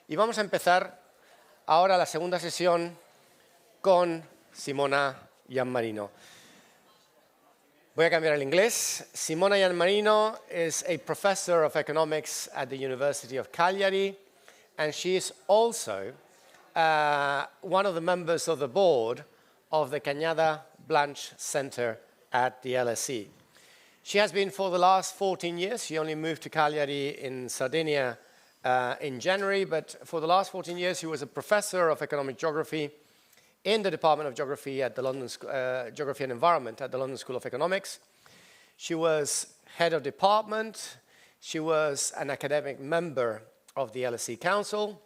Y vamos a empezar ahora la segunda sesión con Simona Iammarino. Voy a cambiar al inglés. Simona Iammarino is a professor of economics at the University of Cagliari, and she is also one of the members of the board of the Cañada Blanch Center at the LSE. She has been for the last 14 years. She only moved to Cagliari in Sardinia in January, but for the last 14 years, she was a professor of economic geography in the Department of Geography at the London Geography and Environment at the London School of Economics. She was head of department. She was an academic member of the LSE Council,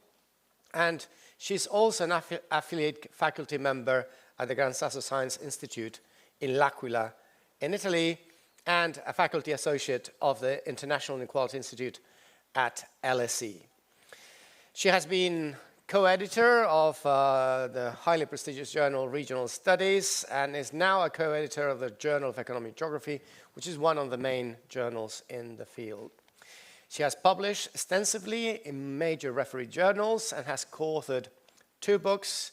and she's also an affiliate faculty member at the Gran Sasso Science Institute in L'Aquila in Italy, and a faculty associate of the International Inequality Institute at LSE. She has been co-editor of the highly prestigious journal Regional Studies and is now a co-editor of the Journal of Economic Geography, which is one of the main journals in the field. She has published extensively in major referee journals and has co-authored 2 books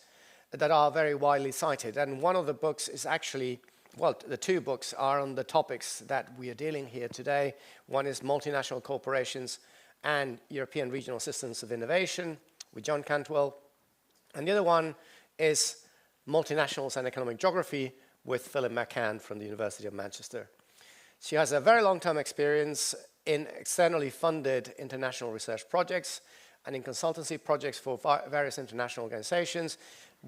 that are very widely cited. And one of the books is actually, well, the 2 books are on the topics that we are dealing here today. One is Multinational Corporations and European Regional Systems of Innovation with John Cantwell. And the other one is Multinationals and Economic Geography with Philip McCann from the University of Manchester. She has a very long-term experience in externally funded international research projects and in consultancy projects for various international organizations,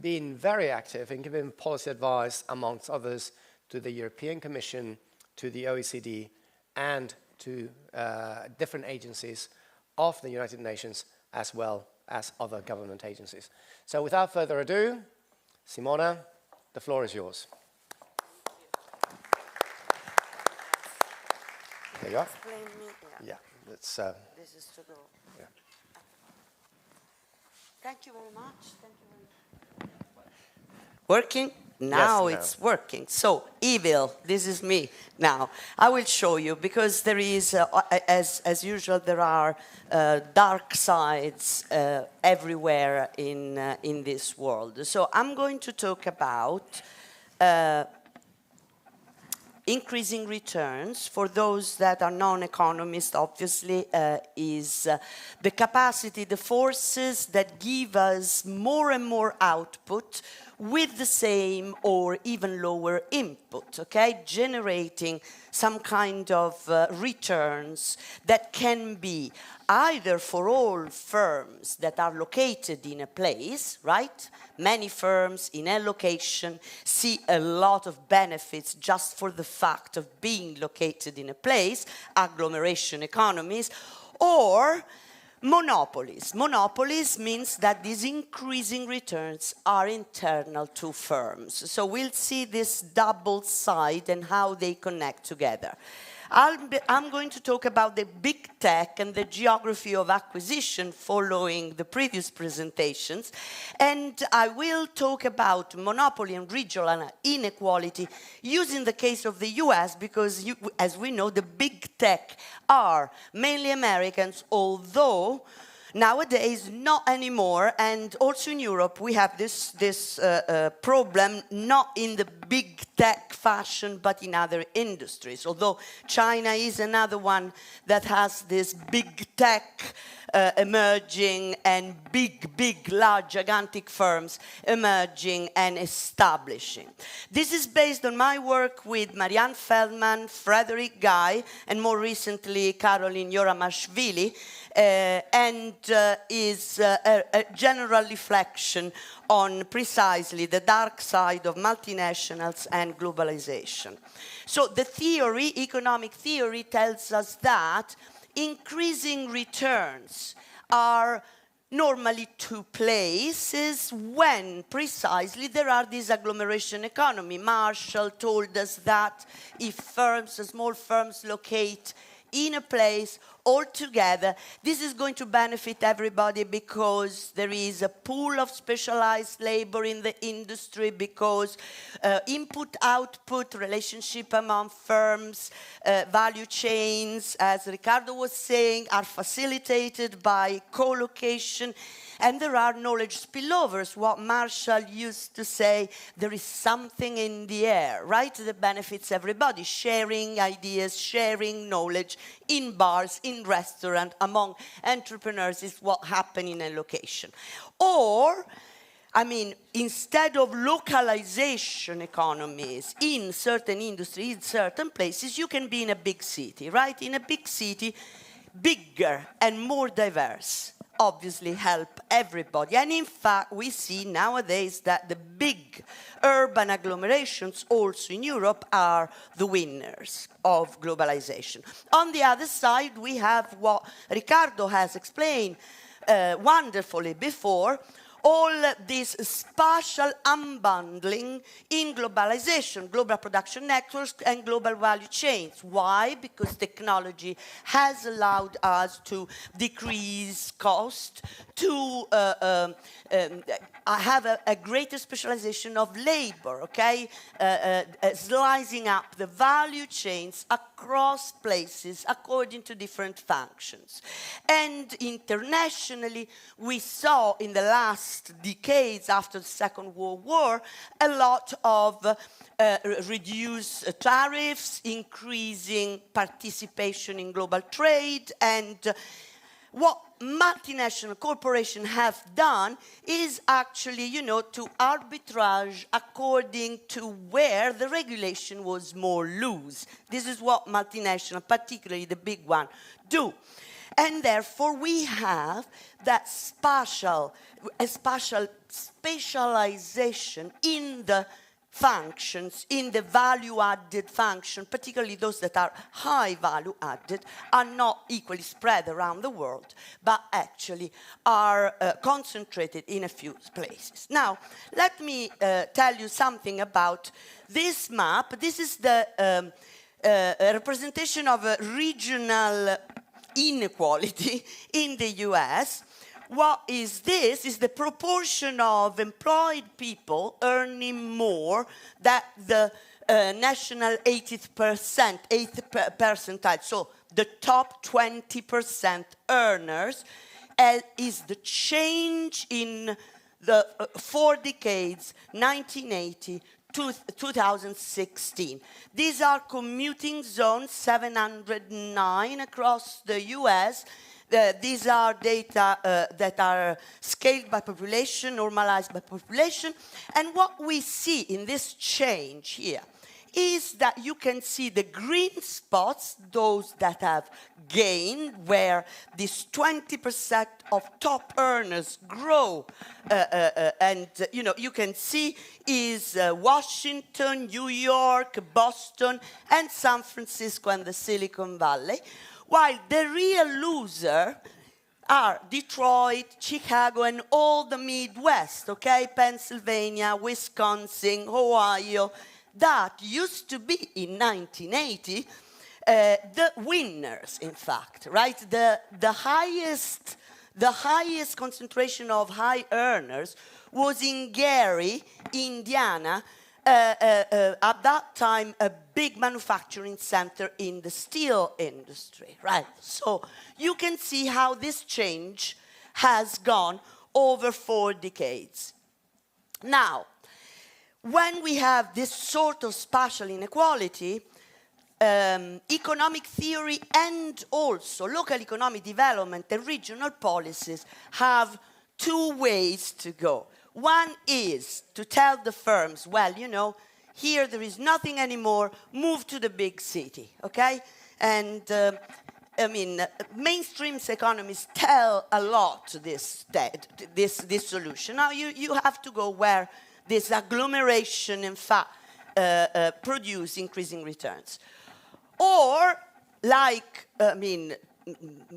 being very active in giving policy advice, amongst others, to the European Commission, to the OECD, and to different agencies of the United Nations, as well as other government agencies. So without further ado, Simona, the floor is yours. There you are. Explain me. Yeah, that's. This is to go. Yeah. Thank you very much. Thank you very much. Working? Now Yes, it's working. So, evil, this is me now. I will show you, because there is, as usual, there are dark sides everywhere in this world. So I'm going to talk about increasing returns. For those that are non-economists, obviously, is the capacity, the forces that give us more and more output with the same or even lower input, okay? Generating some kind of returns that can be either for all firms that are located in a place, right? Many firms in a location see a lot of benefits just for the fact of being located in a place, agglomeration economies, or monopolies. Monopolies means that these increasing returns are internal to firms. So we'll see this double side and how they connect together. I'm going to talk about the big tech and the geography of acquisition following the previous presentations. And I will talk about monopoly and regional inequality using the case of the US, because as we know, the big tech are mainly Americans, although nowadays not anymore. And also in Europe, we have this problem, not in the big tech fashion, but in other industries. Although China is another one that has this big tech emerging and big, large, gigantic firms emerging and establishing. This is based on my work with Marianne Feldman, Frederick Guy, and more recently, Caroline Yoramashvili, and is a general reflection on precisely the dark side of multinationals and globalization. So the theory, economic theory, tells us that increasing returns are normally to places when precisely there are these agglomeration economy. Marshall told us that if firms, small firms locate in a place, altogether, this is going to benefit everybody because there is a pool of specialized labor in the industry, because input-output relationship among firms, value chains, as Ricardo was saying, are facilitated by co-location, and there are knowledge spillovers. What Marshall used to say, there is something in the air, right, that benefits everybody, sharing ideas, sharing knowledge in bars, in restaurants, among entrepreneurs is what happens in a location. Or, I mean, instead of localization economies in certain industries, in certain places, you can be in a big city, right? In a big city, bigger and more diverse obviously help everybody. And in fact, we see nowadays that the big urban agglomerations also in Europe are the winners of globalization. On the other side, we have what Ricardo has explained wonderfully before, all this spatial unbundling in globalization, global production networks and global value chains. Why? Because technology has allowed us to decrease cost, to have a greater specialization of labor, okay? Slicing up the value chains across places according to different functions. And internationally, we saw in the last decades after the Second World War a lot of reduced tariffs, increasing participation in global trade, and what multinational corporations have done is actually, you know, to arbitrage according to where the regulation was more loose. This is what multinational, particularly the big one, do. And therefore, we have that specialization in the functions, in the value-added function, particularly those that are high value-added, are not equally spread around the world, but actually are concentrated in a few places. Now, let me tell you something about this map. This is the representation of a regional inequality in the US. What is this? Is the proportion of employed people earning more than the national 80th percentile. So the top 20% earners is the change in the 4 decades, 1980 to 2016. These are commuting zones, 709 across the US. These are data that are scaled by population, normalized by population. And what we see in this change here is that you can see the green spots, those that have gained, where this 20% of top earners grow. And you know, you can see is Washington, New York, Boston, and San Francisco and the Silicon Valley. While the real loser are Detroit, Chicago, and all the Midwest, okay? Pennsylvania, Wisconsin, Ohio. That used to be, in 1980, the winners, in fact, right? The highest concentration of high earners was in Gary, Indiana, at that time, a big manufacturing center in the steel industry, right? So you can see how this change has gone over 4 decades. Now, when we have this sort of spatial inequality, economic theory and also local economic development and regional policies have 2 ways to go. One is to tell the firms, well, you know, here there is nothing anymore, move to the big city, okay? And I mean, mainstream economists tell a lot this solution. Now you have to go where this agglomeration, in fact, produce increasing returns. Or, like, I mean,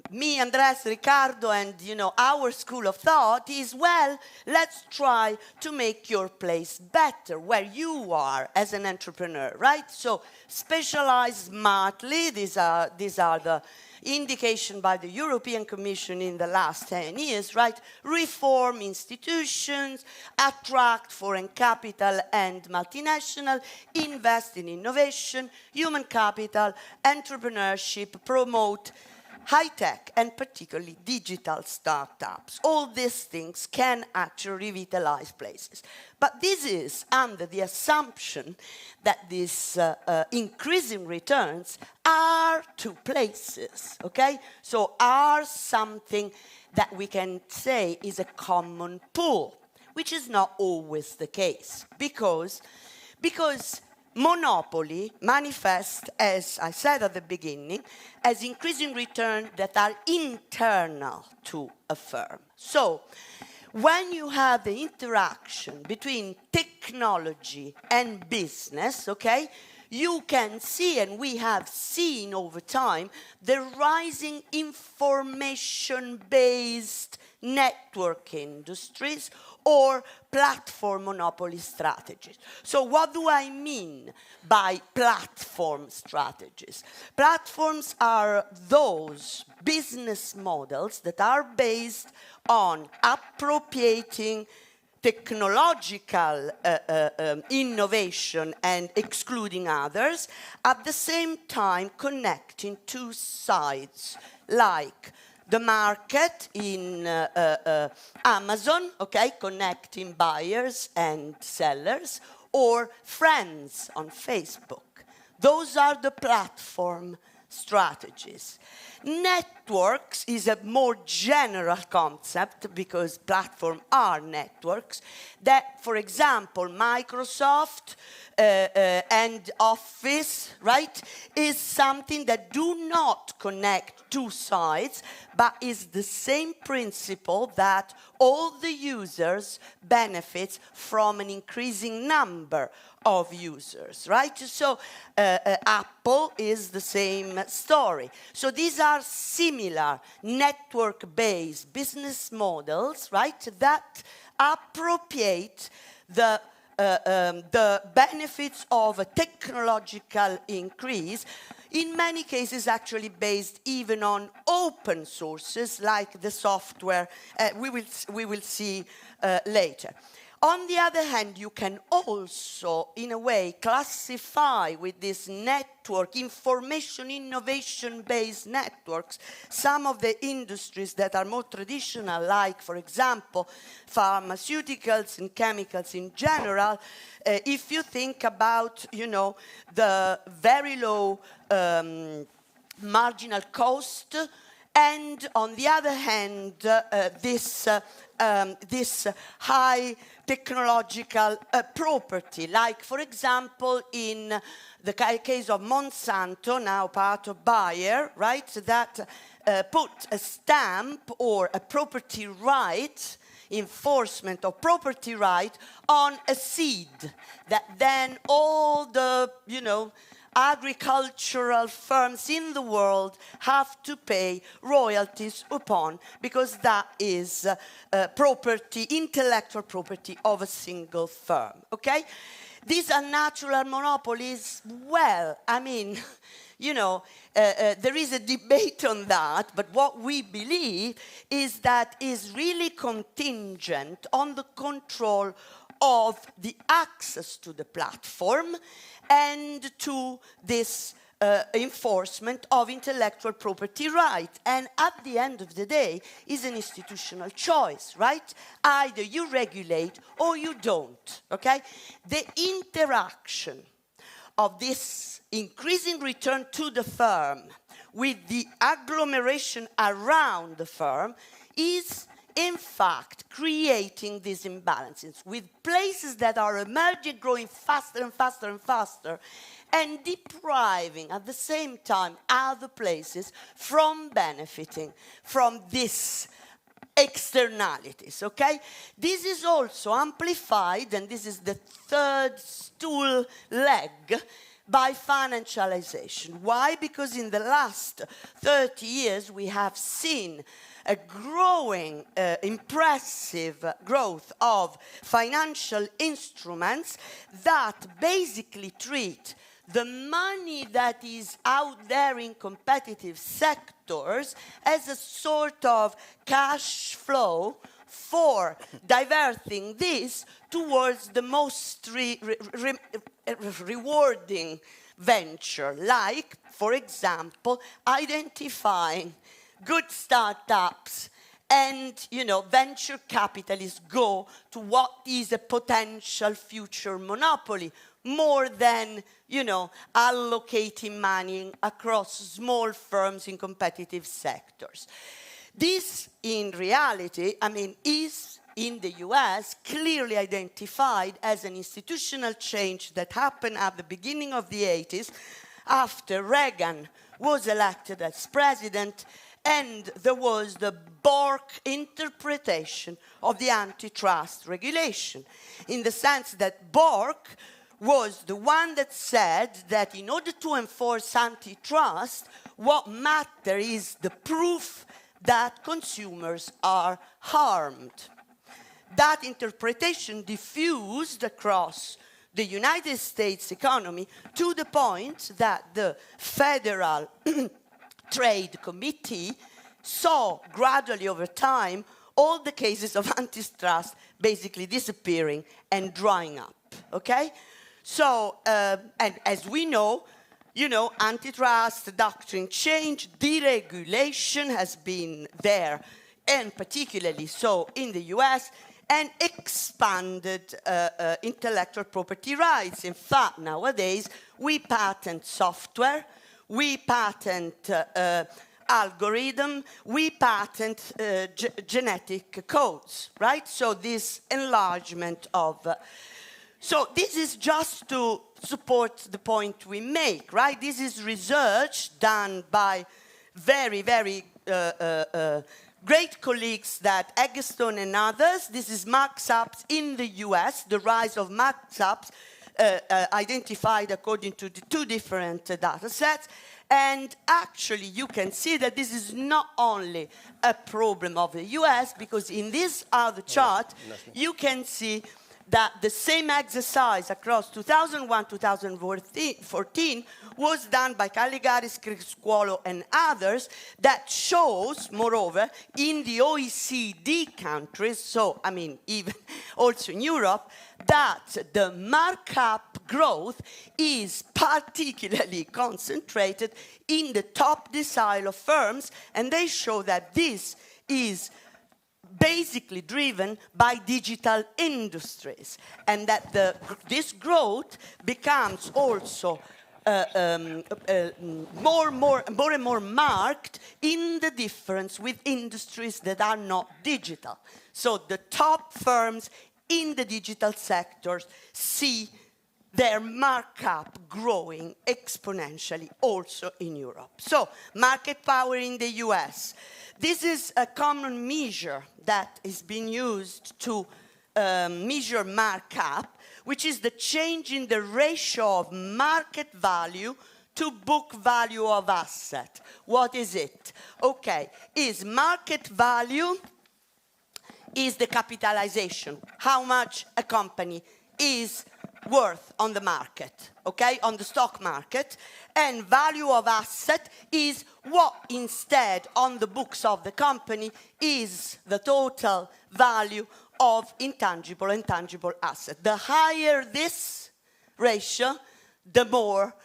me, Andres, Ricardo, and our school of thought is, well, let's try to make your place better where you are as an entrepreneur, right? So specialize smartly. These are the indication by the European Commission in the last 10 years, right? Reform institutions, attract foreign capital and multinational, invest in innovation, human capital, entrepreneurship, promote high-tech and particularly digital startups. All these things can actually revitalize places. But this is under the assumption that these increasing returns are to places, okay? So are something that we can say is a common pool, which is not always the case, because monopoly manifests, as I said at the beginning, as increasing returns that are internal to a firm. So when you have the interaction between technology and business, okay, you can see, and we have seen over time, the rising information-based network industries or platform monopoly strategies. So what do I mean by platform strategies? Platforms are those business models that are based on appropriating technological innovation and excluding others, at the same time connecting two sides, like the market in Amazon, okay, connecting buyers and sellers, or friends on Facebook. Those are the platform strategies. Networks is a more general concept because platforms are networks that, for example, Microsoft and Office, right, is something that do not connect two sides, but is the same principle that all the users benefit from an increasing number of users, right? So Apple is the same story. So these are similar network-based business models, right, that appropriate the benefits of a technological increase, in many cases actually based even on open sources like the software we will see later. On the other hand, you can also, in a way, classify with this network, information innovation-based networks, some of the industries that are more traditional, like, for example, pharmaceuticals and chemicals in general. If you think about, the very low marginal cost, and on the other hand, this high technological property, like, for example, in the case of Monsanto, now part of Bayer, right, that put a stamp or a property right, enforcement of property right, on a seed that then all the, agricultural firms in the world have to pay royalties upon, because that is property, intellectual property of a single firm, okay? These are natural monopolies. Well, I mean, there is a debate on that, but what we believe is that is really contingent on the control of the access to the platform and to this enforcement of intellectual property rights. And at the end of the day, is an institutional choice, right? Either you regulate or you don't, okay? The interaction of this increasing return to the firm with the agglomeration around the firm is, in fact, creating these imbalances with places that are emerging, growing faster and faster and faster, and depriving at the same time other places from benefiting from these externalities, okay? This is also amplified, and this is the third stool leg, by financialization. Why? Because in the last 30 years, we have seen a growing, impressive growth of financial instruments that basically treat the money that is out there in competitive sectors as a sort of cash flow for diverting this towards the most rewarding venture, like, for example, identifying good startups and, you know, venture capitalists go to what is a potential future monopoly, more than, you know, allocating money across small firms in competitive sectors. This, in reality, I mean, is in the US clearly identified as an institutional change that happened at the beginning of the 80s after Reagan was elected as president, and there was the Bork interpretation of the antitrust regulation, in the sense that Bork was the one that said that in order to enforce antitrust, what matters is the proof that consumers are harmed. That interpretation diffused across the United States economy to the point that the Federal Trade Committee saw gradually over time all the cases of antitrust basically disappearing and drying up, okay? So, and as we know, you know, antitrust doctrine change, deregulation has been there, and particularly so in the US, and expanded intellectual property rights. In fact, nowadays, we patent software, we patent algorithm, we patent genetic codes, right? So this enlargement of... So this is just to support the point we make, right? This is research done by very, very great colleagues that Eggstone and others. This is markups in the US, the rise of markups identified according to the two different data sets. And actually, you can see that this is not only a problem of the US, because in this other chart, you can see that the same exercise across 2001-2014 was done by Caligaris, Criscuolo, and others that shows, moreover, in the OECD countries, so, I mean, even also in Europe, that the markup growth is particularly concentrated in the top decile of firms, and they show that this is basically driven by digital industries, and that this growth becomes also more and more marked in the difference with industries that are not digital. So the top firms in the digital sectors see their markup growing exponentially also in Europe. So market power in the US. This is a common measure that is being used to measure markup, which is the change in the ratio of market value to book value of asset. What is it? Okay, is market value is the capitalization, how much a company is worth on the market, okay, on the stock market, and value of asset is what instead on the books of the company is the total value of intangible and tangible asset. The higher this ratio, the more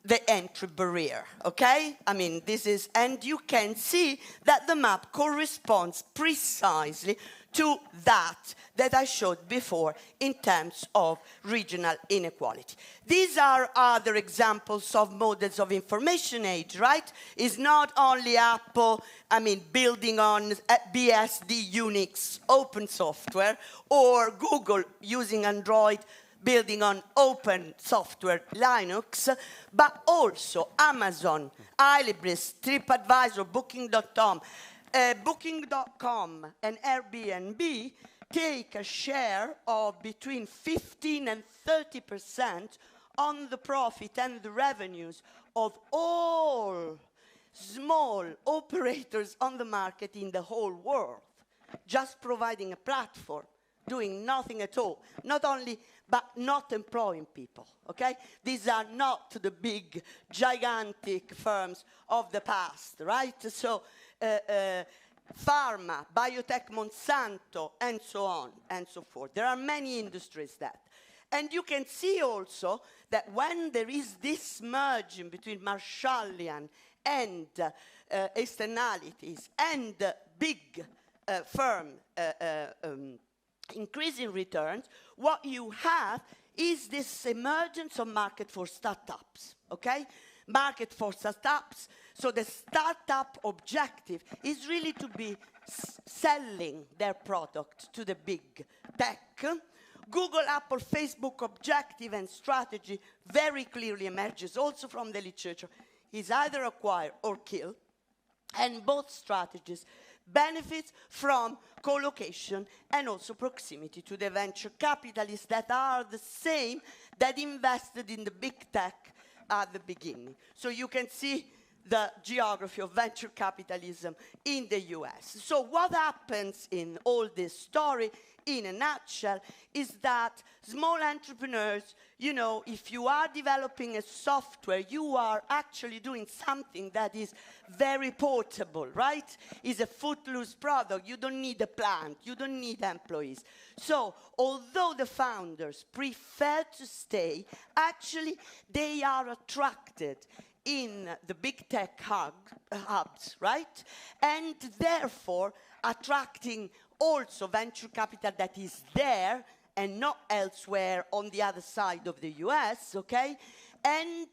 the entry barrier, okay? I mean, this is, and you can see that the map corresponds precisely to that I showed before in terms of regional inequality. These are other examples of models of information age, right? It's not only Apple, I mean, building on BSD Unix open software, or Google using Android building on open software Linux, but also Amazon, Alibris, TripAdvisor, Booking.com. Booking.com and Airbnb take a share of between 15 and 30% on the profit and the revenues of all small operators on the market in the whole world, just providing a platform, doing nothing at all, not only, but not employing people, okay? These are not the big, gigantic firms of the past, right? So, pharma, biotech, Monsanto, and so on and so forth. There are many industries that. And you can see also that when there is this merging between Marshallian and externalities and big firm increasing returns, what you have is this emergence of market for startups, okay? Market for startups. So the startup objective is really to be selling their product to the big tech. Google, Apple, Facebook objective and strategy very clearly emerges also from the literature. Is either acquire or kill, and both strategies benefit from co-location and also proximity to the venture capitalists that are the same that invested in the big tech at the beginning. So you can see the geography of venture capitalism in the US. So what happens in all this story, in a nutshell, is that small entrepreneurs, you know, if you are developing a software, you are actually doing something that is very portable, right? It's a footloose product. You don't need a plant. You don't need employees. So although the founders prefer to stay, actually they are attracted in the big tech hubs, right? And therefore attracting also venture capital that is there and not elsewhere on the other side of the US, okay? And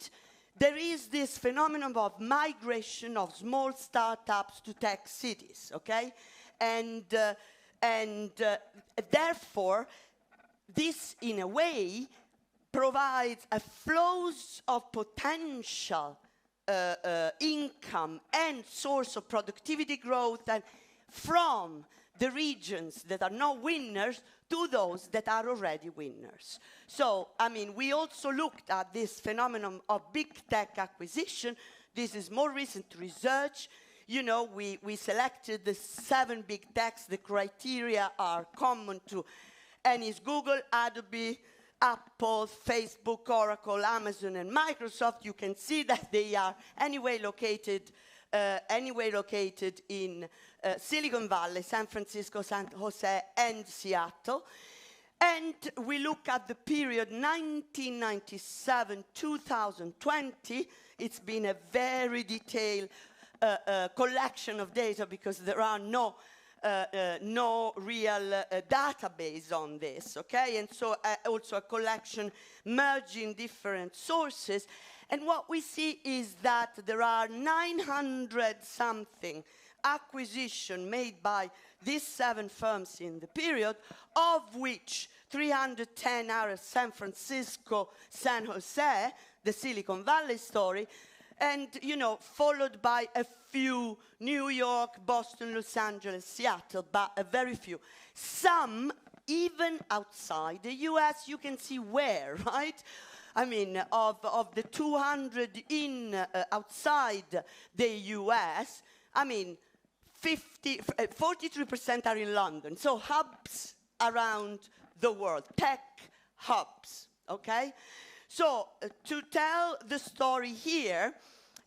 there is this phenomenon of migration of small startups to tech cities, okay? And therefore, this, in a way, provides a flows of potential income and source of productivity growth and from the regions that are not winners to those that are already winners. So, I mean, we also looked at this phenomenon of big tech acquisition. This is more recent research. You know, we selected the 7 big techs. The criteria are common to any Google, Adobe, Apple, Facebook, Oracle, Amazon, and Microsoft. You can see that they are anyway located in Silicon Valley, San Francisco, San Jose, and Seattle. And we look at the period 1997-2020. It's been a very detailed collection of data because there are no real database on this, okay? And so also a collection merging different sources. And what we see is that there are 900-something acquisition made by these 7 firms in the period, of which 310 are San Francisco, San Jose, the Silicon Valley story, and, you know, followed by a few, New York, Boston, Los Angeles, Seattle, but a very few. Some, even outside the US, you can see where, right? I mean, of the 200 outside the US, I mean, 43% are in London. So hubs around the world, tech hubs, okay? So to tell the story here,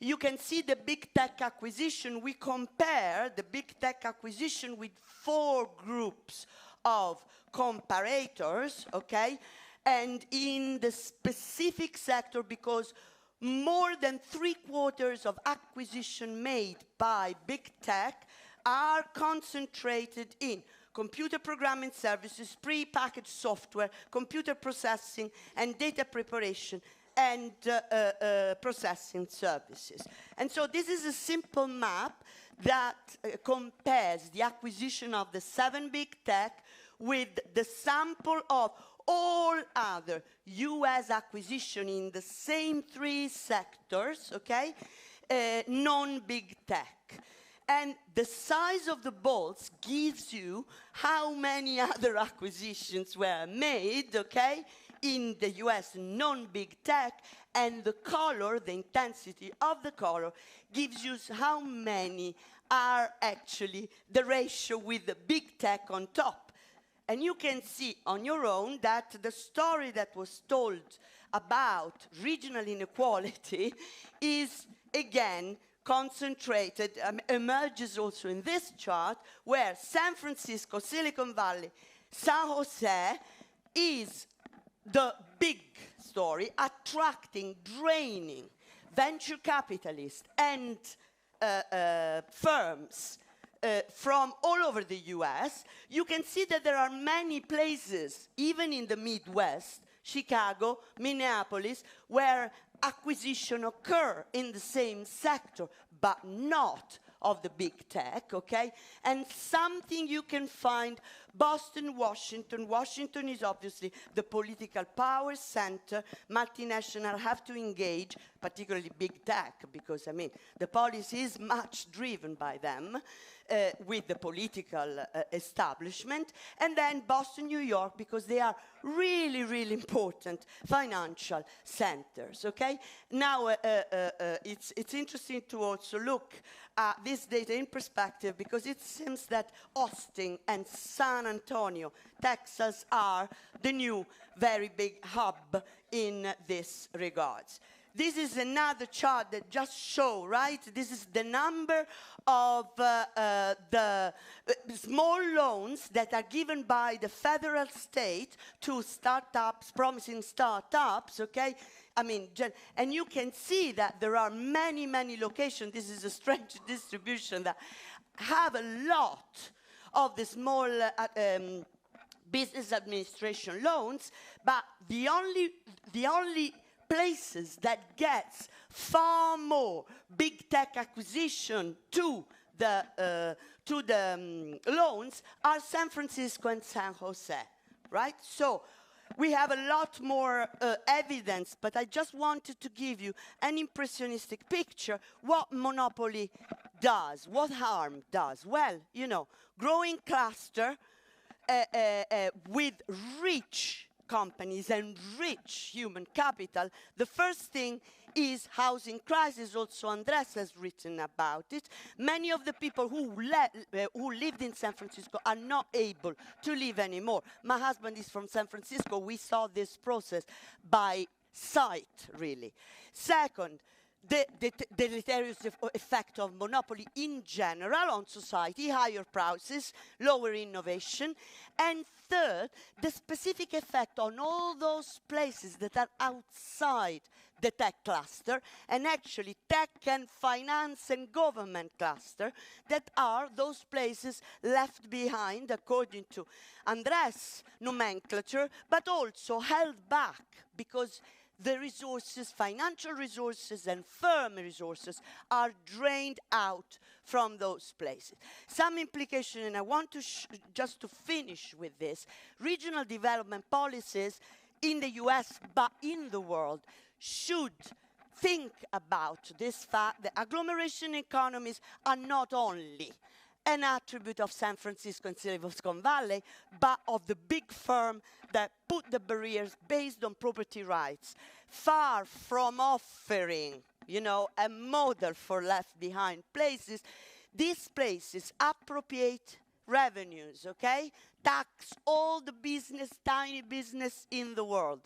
you can see the big tech acquisition. We compare the big tech acquisition with 4 groups of comparators, okay? And in the specific sector, because more than 3/4 of acquisition made by big tech are concentrated in computer programming services, pre-packaged software, computer processing, and data preparation, and processing services. And so this is a simple map that compares the acquisition of the 7 big tech with the sample of all other US acquisition in the same 3 sectors, okay, non-big tech. And the size of the bolts gives you how many other acquisitions were made, okay, in the US, non-big tech, and the color, the intensity of the color, gives you how many are actually the ratio with the big tech on top. And you can see on your own that the story that was told about regional inequality is, again, concentrated, emerges also in this chart, where San Francisco, Silicon Valley, San Jose is the big story, attracting, draining venture capitalists and firms from all over the US. You can see that there are many places, even in the Midwest, Chicago, Minneapolis, where acquisition occur in the same sector, but not of the big tech, okay? And something you can find, Boston, Washington. Washington is obviously the political power center. Multinationals have to engage, particularly big tech, because, I mean, the policy is much driven by them with the political establishment. And then Boston, New York, because they are really, really important financial centers, okay? Now, it's interesting to also look at this data in perspective, because it seems that Austin and San Antonio, Texas, are the new very big hub in this regards. This is another chart that just shows, right? This is the number of the small loans that are given by the federal state to startups, promising startups, okay? I mean, and you can see that there are many, many locations. This is a strange distribution that have a lot of the small business administration loans, but the only places that gets far more big tech acquisition to the loans are San Francisco and San Jose, right? So we have a lot more evidence, but I just wanted to give you an impressionistic picture what monopoly does, what harm does. Well, you know, growing cluster with rich companies and rich human capital. The first thing is housing crisis. Also, Andrés has written about it. Many of the people who lived in San Francisco are not able to live anymore. My husband is from San Francisco. We saw this process by sight, really. Second, the deleterious effect of monopoly in general on society, higher prices, lower innovation. And third, the specific effect on all those places that are outside the tech cluster, and actually tech and finance and government cluster, that are those places left behind, according to Andrés' nomenclature, but also held back because the resources, financial resources and firm resources, are drained out from those places. Some implication, and I want to just to finish with this, regional development policies in the US, but in the world, should think about this fact that agglomeration economies are not only an attribute of San Francisco and Silicon Valley, but of the big firm that put the barriers based on property rights, far from offering, you know, a model for left behind places. These places appropriate revenues, okay? Tax all the business, tiny business in the world.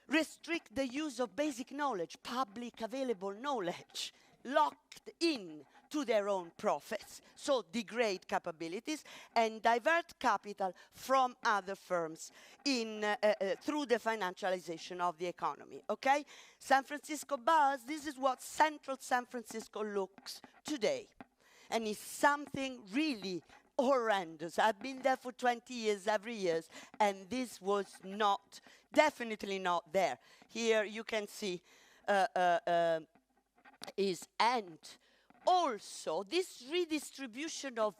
Restrict the use of basic knowledge, public available knowledge, locked in to their own profits, so degrade capabilities and divert capital from other firms through the financialization of the economy, okay? San Francisco buzz, this is what central San Francisco looks today. And it's something really horrendous. I've been there for 20 years, every year, and this was not, definitely not there. Here you can see and also this redistribution of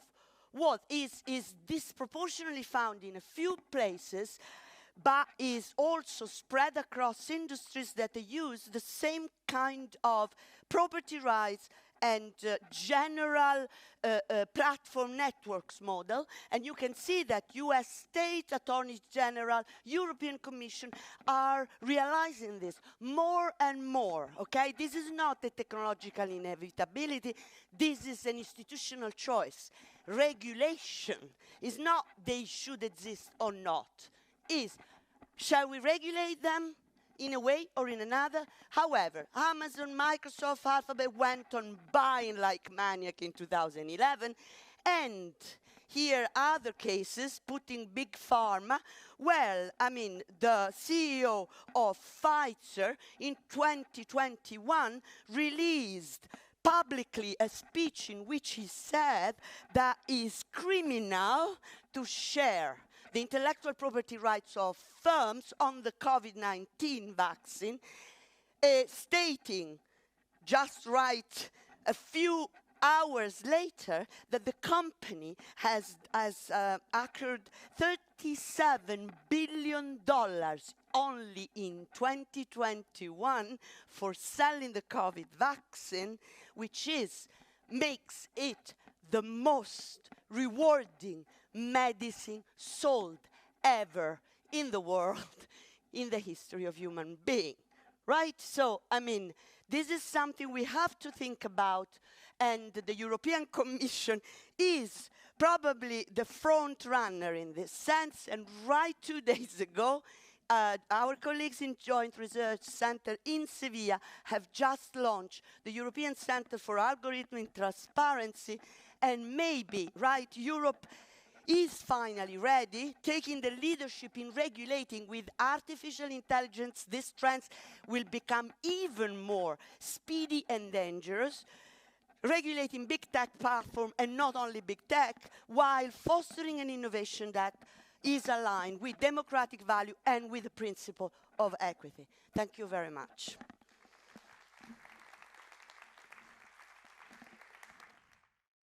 what is disproportionately found in a few places, but is also spread across industries that use the same kind of property rights and general platform networks model. And you can see that US state attorneys general, European Commission are realizing this more and more, okay? This is not a technological inevitability. This is an institutional choice. Regulation is not they should exist or not. Is, shall we regulate them in a way or in another? However, Amazon, Microsoft, Alphabet went on buying like maniac in 2011, and here other cases putting big pharma. Well, I mean, the CEO of Pfizer in 2021 released publicly a speech in which he said that it's criminal to share the intellectual property rights of firms on the COVID-19 vaccine, stating just right a few hours later that the company has accrued $37 billion only in 2021 for selling the COVID vaccine, which makes it the most rewarding medicine sold ever in the world in the history of human being. Right? So, I mean, this is something we have to think about, and the European Commission is probably the front runner in this sense. And right 2 days ago, our colleagues in Joint Research Center in Sevilla have just launched the European Center for Algorithmic Transparency, and maybe, right, Europe is finally ready, taking the leadership in regulating. With artificial intelligence, these trends will become even more speedy and dangerous, regulating big tech platform and not only big tech, while fostering an innovation that is aligned with democratic value and with the principle of equity. Thank you very much.